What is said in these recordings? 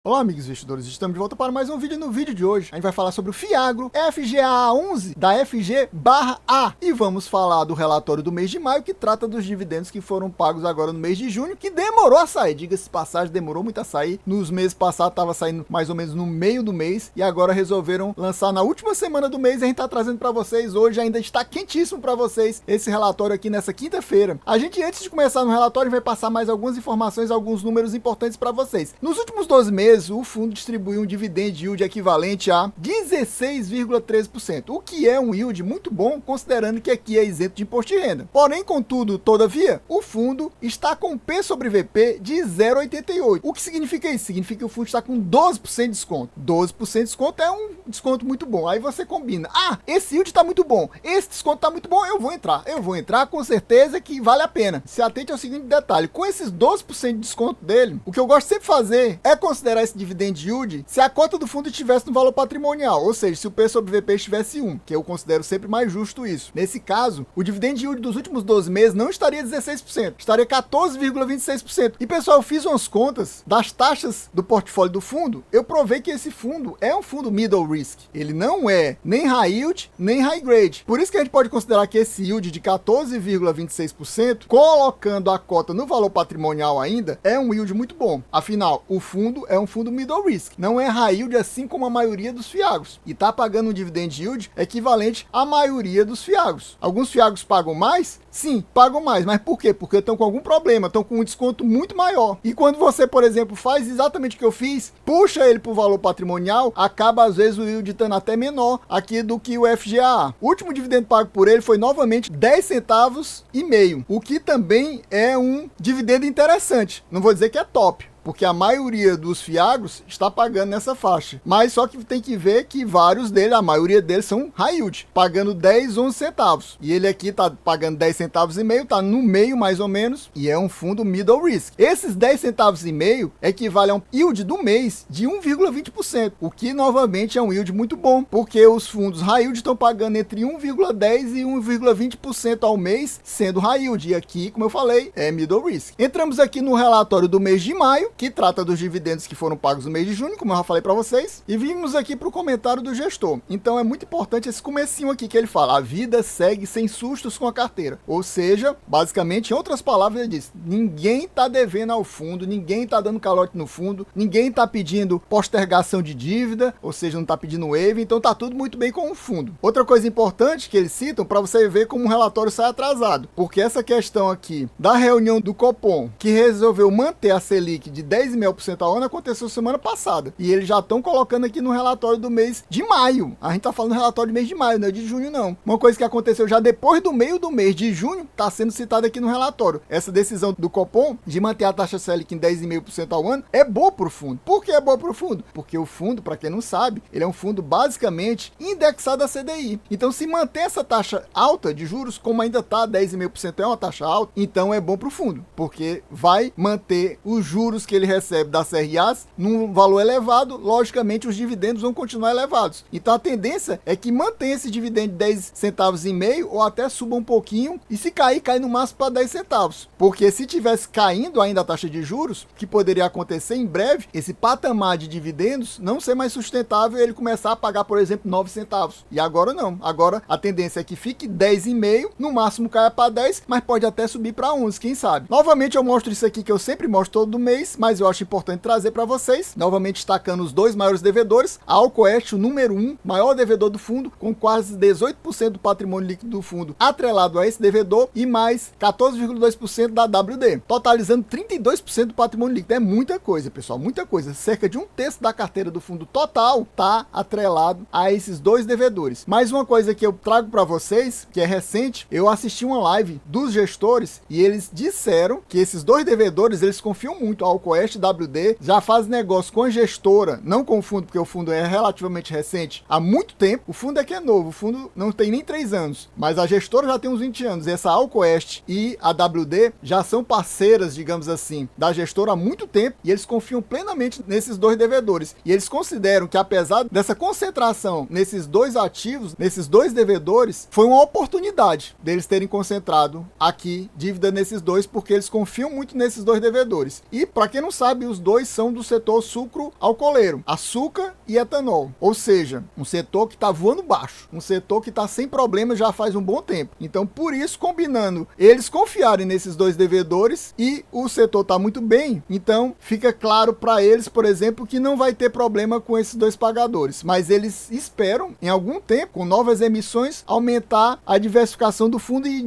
Olá, amigos investidores, estamos de volta para mais um vídeo. No vídeo de hoje, a gente vai falar sobre o Fiagro FGAA11 da FG/A e vamos falar do relatório do mês de maio, que trata dos dividendos que foram pagos agora no mês de junho, que demorou a sair, diga-se de passagem, demorou muito a sair. Nos meses passados estava saindo mais ou menos no meio do mês e agora resolveram lançar na última semana do mês e a gente está trazendo para vocês hoje, ainda está quentíssimo para vocês esse relatório aqui nessa quinta-feira. A gente, antes de começar no relatório, vai passar mais algumas informações, alguns números importantes para vocês. Nos últimos 12 meses, o fundo distribuiu um dividend yield equivalente a 16,13%, o que é um yield muito bom, considerando que aqui é isento de imposto de renda. Porém, contudo, todavia, o fundo está com P sobre VP de 0,88. O que significa isso? Significa que o fundo está com 12% de desconto. 12% de desconto é um desconto muito bom. Aí você combina, esse yield está muito bom, esse desconto está muito bom, eu vou entrar com certeza que vale a pena. Se atente ao seguinte detalhe, com esses 12% de desconto dele, o que eu gosto sempre de fazer é considerar esse dividend yield se a cota do fundo estivesse no valor patrimonial, ou seja, se o P sobre VP estivesse 1, que eu considero sempre mais justo isso. Nesse caso, o dividend yield dos últimos 12 meses não estaria 16%, estaria 14,26%. E pessoal, eu fiz umas contas das taxas do portfólio do fundo, eu provei que esse fundo é um fundo middle risk, ele não é nem high yield, nem high grade. Por isso que a gente pode considerar que esse yield de 14,26%, colocando a cota no valor patrimonial ainda, é um yield muito bom. Afinal, o fundo é um fundo middle risk, não é high yield assim como a maioria dos fiagros, e está pagando um dividend yield equivalente à maioria dos fiagros. Alguns fiagros pagam mais? Sim, pagam mais, mas por quê? Porque estão com algum problema, estão com um desconto muito maior. E quando você, por exemplo, faz exatamente o que eu fiz, puxa ele para o valor patrimonial, acaba às vezes o yield estando até menor aqui do que o FGAA. O último dividendo pago por ele foi novamente 10 centavos e meio, o que também é um dividendo interessante. Não vou dizer que é top, porque a maioria dos fiagros está pagando nessa faixa. Mas só que tem que ver que vários deles, a maioria deles são high yield, pagando 10, 11 centavos. E ele aqui está pagando 10 centavos e meio, está no meio mais ou menos, e é um fundo middle risk. Esses 10 centavos e meio equivale a um yield do mês de 1,20%, o que novamente é um yield muito bom, porque os fundos high yield estão pagando entre 1,10 e 1,20% ao mês, sendo high yield. E aqui, como eu falei, é middle risk. Entramos aqui no relatório do mês de maio, que trata dos dividendos que foram pagos no mês de junho, como eu já falei para vocês, e vimos aqui para o comentário do gestor. Então é muito importante esse comecinho aqui que ele fala: a vida segue sem sustos com a carteira. Ou seja, basicamente, em outras palavras, ele diz: ninguém está devendo ao fundo, ninguém está dando calote no fundo, ninguém está pedindo postergação de dívida, ou seja, não está pedindo waiver, então está tudo muito bem com o fundo. Outra coisa importante que eles citam para você ver como o relatório sai atrasado, porque essa questão aqui da reunião do Copom, que resolveu manter a Selic de 10,5% ao ano, aconteceu semana passada. E eles já estão colocando aqui no relatório do mês de maio. A gente tá falando do relatório do mês de maio, não é de junho não. Uma coisa que aconteceu já depois do meio do mês de junho, está sendo citada aqui no relatório. Essa decisão do Copom de manter a taxa Selic em 10,5% ao ano é boa para o fundo. Por que é boa para o fundo? Porque o fundo, para quem não sabe, ele é um fundo basicamente indexado a CDI. Então, se manter essa taxa alta de juros, como ainda está 10,5% é uma taxa alta, então é bom para o fundo, porque vai manter os juros que ele recebe da CRAs num valor elevado, logicamente os dividendos vão continuar elevados. Então a tendência é que mantenha esse dividendo de 10 centavos e meio ou até suba um pouquinho, e se cair, cai no máximo para 10 centavos. Porque se tivesse caindo ainda a taxa de juros, que poderia acontecer em breve, esse patamar de dividendos não ser mais sustentável e ele começar a pagar, por exemplo, 9 centavos. E agora não. Agora a tendência é que fique 10,5, no máximo caia para 10, mas pode até subir para 11, quem sabe. Novamente eu mostro isso aqui que eu sempre mostro todo mês, mas eu acho importante trazer para vocês, novamente destacando os dois maiores devedores. A Alcoest, o número 1, maior devedor do fundo, com quase 18% do patrimônio líquido do fundo atrelado a esse devedor, e mais 14,2% da WD, totalizando 32% do patrimônio líquido. É muita coisa, pessoal, muita coisa. Cerca de 1/3 da carteira do fundo total está atrelado a esses dois devedores. Mais uma coisa que eu trago para vocês, que é recente, eu assisti uma live dos gestores e eles disseram que esses dois devedores, eles confiam muito. A Alcoest e WD já faz negócio com a gestora, não com o fundo, porque o fundo é relativamente recente, há muito tempo. O fundo é que é novo, o fundo não tem nem 3 anos, mas a gestora já tem uns 20 anos. Essa Alcoest e a WD já são parceiras, digamos assim, da gestora há muito tempo, e eles confiam plenamente nesses dois devedores. E eles consideram que, apesar dessa concentração nesses dois ativos, nesses dois devedores, foi uma oportunidade deles terem concentrado aqui dívida nesses dois, porque eles confiam muito nesses dois devedores. E para quem quem não sabe, os dois são do setor sucro-alcooleiro, açúcar e etanol. Ou seja, um setor que está voando baixo, um setor que está sem problema já faz um bom tempo. Então, por isso, combinando eles confiarem nesses dois devedores e o setor está muito bem, então fica claro para eles, por exemplo, que não vai ter problema com esses dois pagadores. Mas eles esperam, em algum tempo, com novas emissões, aumentar a diversificação do fundo e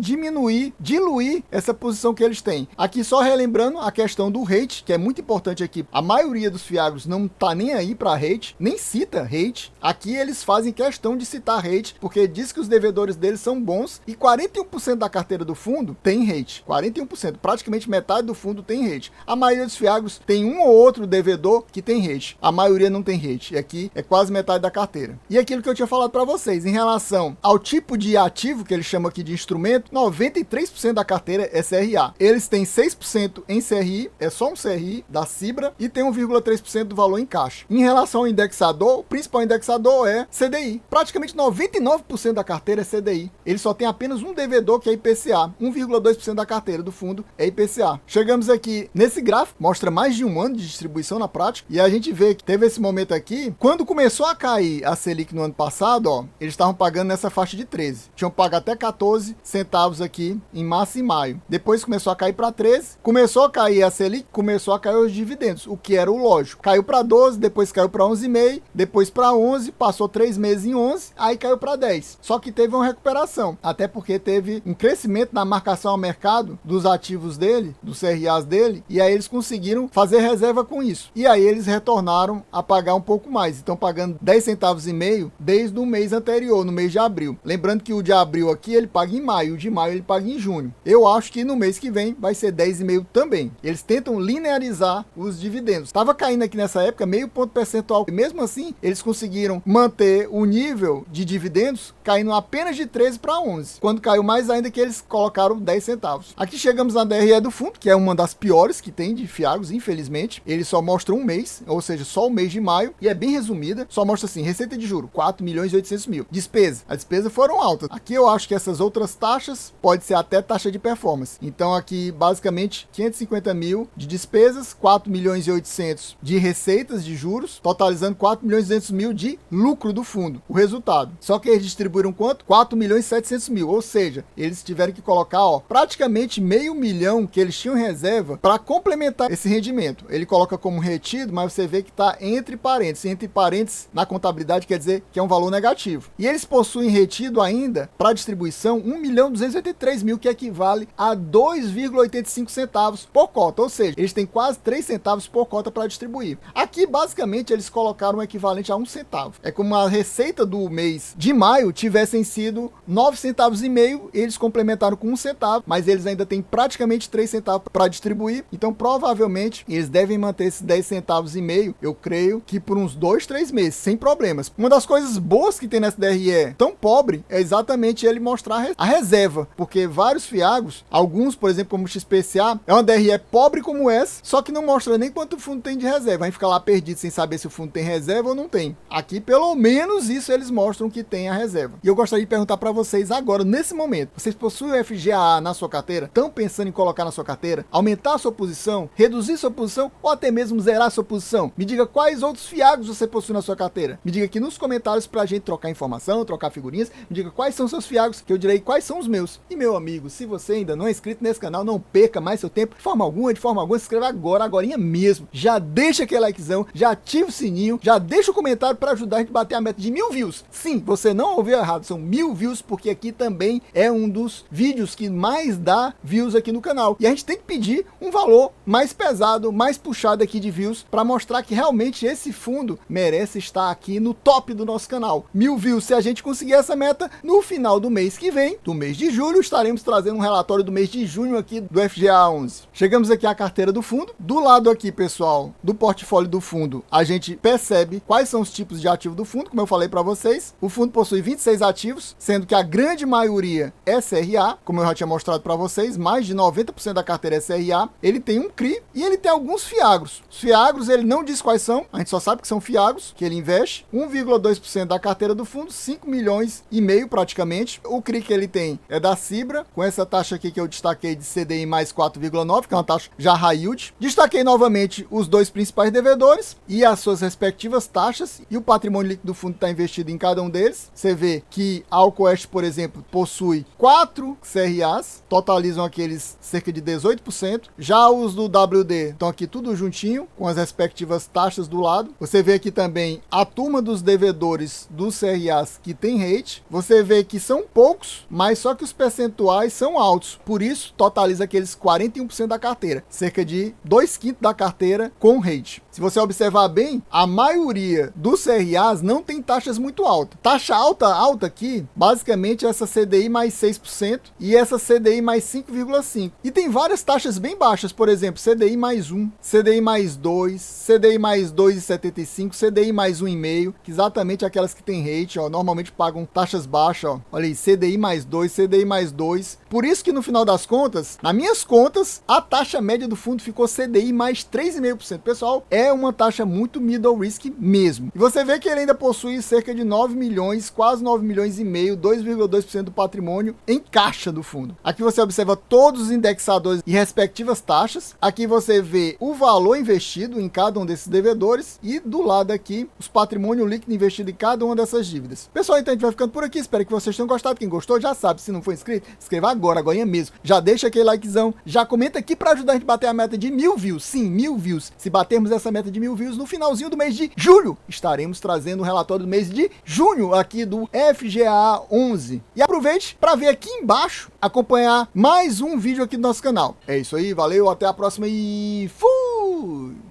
diluir essa posição que eles têm. Aqui só relembrando a questão do rate, que é muito importante aqui. A maioria dos fiagros não tá nem aí para rate, nem cita rate. Aqui eles fazem questão de citar rate, porque diz que os devedores deles são bons e 41% da carteira do fundo tem rate. 41%, praticamente metade do fundo tem rate. A maioria dos fiagros tem um ou outro devedor que tem rate. A maioria não tem rate. E aqui é quase metade da carteira. E aquilo que eu tinha falado para vocês, em relação ao tipo de ativo que eles chamam aqui de instrumento, 93% da carteira é CRA. Eles têm 6% em CRI, é só um CRI da Cibra, e tem 1,3% do valor em caixa. Em relação ao indexador, o principal indexador é CDI. Praticamente 99% da carteira é CDI. Ele só tem apenas um devedor que é IPCA. 1,2% da carteira do fundo é IPCA. Chegamos aqui nesse gráfico, mostra mais de um ano de distribuição na prática, e a gente vê que teve esse momento aqui, quando começou a cair a Selic no ano passado, ó, eles estavam pagando nessa faixa de 13. Tinham pago até 14 centavos aqui em março e maio. Depois começou a cair para 13, começou a cair a Selic, começou a cair os dividendos, o que era o lógico. Caiu para 12, depois caiu para 11,5, depois para 11, passou 3 meses em 11, aí caiu para 10. Só que teve uma recuperação, até porque teve um crescimento na marcação ao mercado dos ativos dele, dos CRAs dele, e aí eles conseguiram fazer reserva com isso. E aí eles retornaram a pagar um pouco mais, estão pagando 10 centavos e meio desde o mês anterior, no mês de abril. Lembrando que o de abril aqui ele paga em maio, o de maio ele paga em junho. Eu acho que no mês que vem vai ser 10,5 também. Eles tentam linearizar os dividendos. Estava caindo aqui nessa época meio ponto percentual. E mesmo assim, eles conseguiram manter o nível de dividendos caindo apenas de 13 para 11. Quando caiu mais ainda que eles colocaram 10 centavos. Aqui chegamos na DRE do fundo, que é uma das piores que tem de fiagros, infelizmente. Ele só mostra um mês, ou seja, só o mês de maio, e é bem resumida. Só mostra assim, receita de juro, 4 milhões e 800 mil. Despesa, as despesas foram altas. Aqui eu acho que essas outras taxas pode ser até taxa de performance. Então aqui basicamente 550 mil de despesas, 4 milhões e 800 de receitas de juros, totalizando 4 milhões e 200 mil de lucro do fundo, o resultado. Só que eles distribuíram quanto? 4 milhões e 700 mil, ou seja, eles tiveram que colocar ó, praticamente meio milhão que eles tinham em reserva para complementar esse rendimento. Ele coloca como retido, mas você vê que está entre parênteses. Entre parênteses na contabilidade quer dizer que é um valor negativo. E eles possuem retido ainda para distribuição 1.283.000, que equivale a 2,85 centavos por cota, ou seja, eles têm quase 3 centavos por cota para distribuir. Aqui basicamente eles colocaram o equivalente a 1 centavo. É como a receita do mês de maio tivessem sido 9 centavos e meio, eles complementaram com 1 centavo, mas eles ainda têm praticamente 3 centavos para distribuir, então provavelmente eles devem manter esses 10 centavos e meio, eu creio que por uns 2, 3 meses, sem problemas. Uma das coisas boas que tem nessa DRE tão pobre é exatamente ele mostrar a reserva, porque vários fiagros, alguns, por exemplo, como o XPCA, é uma DRE pobre como essa, só que não mostra nem quanto o fundo tem de reserva. A gente fica lá perdido sem saber se o fundo tem reserva ou não tem. Aqui, pelo menos isso eles mostram que tem a reserva. E eu gostaria de perguntar para vocês agora, nesse momento, vocês possuem o FGAA na sua carteira? Estão pensando em colocar na sua carteira? Aumentar a sua posição? Reduzir sua posição? Ou até mesmo zerar a sua posição? Me diga quais outros fiagros você possui na sua carteira. Me diga aqui nos comentários pra gente trocar informação, trocar figurinhas. Me diga quais são seus fiagros, que eu direi quais são os meus. E meu amigo, se você ainda não é inscrito nesse canal, não perca mais seu tempo de forma alguma, se inscreva agorinha mesmo. Já deixa aquele likezão, já ativa o sininho, já deixa o comentário para ajudar a gente a bater a meta de 1000 views. Sim, você não ouviu errado, são 1000 views, porque aqui também é um dos vídeos que mais dá views aqui no canal. E a gente tem que pedir um valor mais pesado, mais puxado aqui de views, para mostrar que realmente esse fundo merece estar aqui no top do nosso canal. 1000 views, se a gente conseguir essa meta, no final do mês que vem, do mês de julho, estaremos trazendo um relatório do mês de junho aqui do FGA 11. Chegamos aqui à carteira do fundo. Do lado aqui, pessoal, do portfólio do fundo, a gente percebe percebe quais são os tipos de ativo do fundo, como eu falei para vocês. O fundo possui 26 ativos, sendo que a grande maioria é CRA, como eu já tinha mostrado para vocês, mais de 90% da carteira é CRA. Ele tem um CRI e ele tem alguns fiagros. Os fiagros ele não diz quais são, a gente só sabe que são fiagros, que ele investe. 1,2% da carteira do fundo, 5 milhões e meio praticamente. O CRI que ele tem é da Cibra, com essa taxa aqui que eu destaquei de CDI mais 4,9, que é uma taxa já high yield. Destaquei novamente os dois principais devedores e as suas respectivas taxas, e o patrimônio líquido do fundo está investido em cada um deles. Você vê que a Alcoeste, por exemplo, possui 4 CRAs, totalizam aqueles cerca de 18%. Já os do WD estão aqui tudo juntinho, com as respectivas taxas do lado. Você vê aqui também a turma dos devedores dos CRAs que tem rate. Você vê que são poucos, mas só que os percentuais são altos. Por isso, totaliza aqueles 41% da carteira, cerca de 2/5 da carteira com rate. Se você observar bem, a maioria dos CRAs não tem taxas muito altas. Taxa alta aqui, basicamente essa CDI mais 6% e essa CDI mais 5,5%. E tem várias taxas bem baixas, por exemplo, CDI mais 1, CDI mais 2, CDI mais 2,75, CDI mais 1,5, que exatamente aquelas que tem rate, ó, normalmente pagam taxas baixas, ó. Olha aí, CDI mais 2, CDI mais 2. Por isso que no final das contas, nas minhas contas, a taxa média do fundo ficou CDI mais 3,5%. Pessoal, é uma taxa muito middle risk mesmo. E você vê que ele ainda possui cerca de 9 milhões, quase 9 milhões e meio, 2,2% do patrimônio em caixa do fundo. Aqui você observa todos os indexadores e respectivas taxas. Aqui você vê o valor investido em cada um desses devedores e do lado aqui os patrimônio líquido investido em cada uma dessas dívidas. Pessoal, então a gente vai ficando por aqui. Espero que vocês tenham gostado. Quem gostou já sabe, se não for inscrito, inscreva agora mesmo. Já deixa aquele likezão, já comenta aqui para ajudar a gente a bater a meta de 1000 views. Sim, 1000 views. Se batermos essa meta de 1000 views no finalzinho do mês de julho, estaremos trazendo o relatório do mês de junho aqui do FGA 11. E aproveite para ver aqui embaixo, acompanhar mais um vídeo aqui do nosso canal. É isso aí, valeu, até a próxima e fui!